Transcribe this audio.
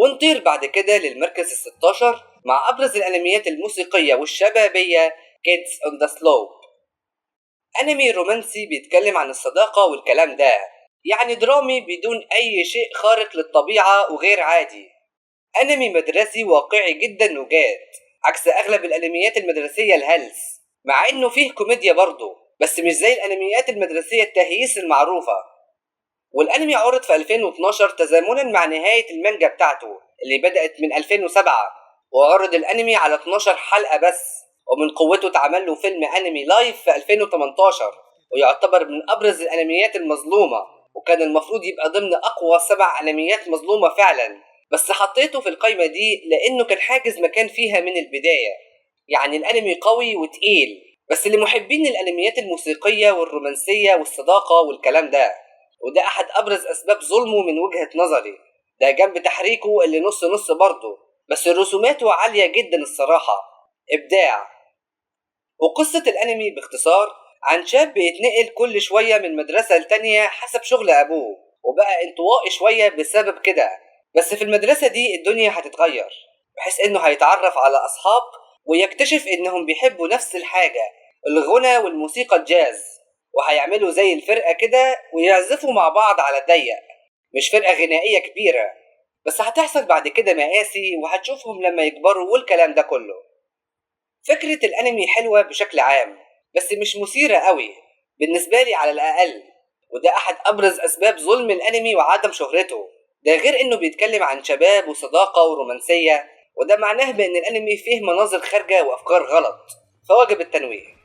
ونطير بعد كده للمركز ال16 مع أبرز الأنميات الموسيقية والشبابية Kids on the Slope. أنمي رومانسي بيتكلم عن الصداقة والكلام ده، يعني درامي بدون أي شيء خارق للطبيعة وغير عادي. أنمي مدرسي واقعي جدا وجاد، عكس أغلب الأنميات المدرسية الهلس، مع إنه فيه كوميديا برضه، بس مش زي الأنميات المدرسية التهييس المعروفة. والأنمي عرض في 2012 تزامنا مع نهاية المانجا بتاعته اللي بدأت من 2007، وعرض الأنمي على 12 حلقة بس، ومن قوته اتعمل له فيلم أنمي لايف في 2018، ويعتبر من أبرز الأنميات المظلومة، وكان المفروض يبقى ضمن أقوى 7 أنميات مظلومة فعلا، بس حطيته في القائمة دي لأنه كان حاجز مكان فيها من البداية. يعني الأنمي قوي وتقيل، بس لمحبين الأنميات الموسيقية والرومانسية والصداقة والكلام ده، وده أحد أبرز أسباب ظلمه من وجهة نظري، ده جنب تحريكه اللي نص نص برضه، بس رسوماته عالية جدا الصراحة، إبداع. وقصة الأنمي باختصار عن شاب بيتنقل كل شوية من مدرسة لتانية حسب شغل أبوه، وبقى انطوائي شوية بسبب كده، بس في المدرسة دي الدنيا هتتغير، بحيث إنه هيتعرف على أصحاب ويكتشف إنهم بيحبوا نفس الحاجة، الغنى والموسيقى الجاز، وهيعملوا زي الفرقة كده ويعزفوا مع بعض على الضيق. مش فرقة غنائية كبيرة، بس هتحصل بعد كده مآسي وهتشوفهم لما يكبروا والكلام ده كله. فكرة الأنمي حلوة بشكل عام، بس مش مثيرة قوي بالنسبة لي على الأقل، وده أحد أبرز أسباب ظلم الأنمي وعدم شهرته، ده غير إنه بيتكلم عن شباب وصداقة ورومانسية، وده معناه بأن الأنمي فيه مناظر خارجة وأفكار غلط، فواجب التنويه.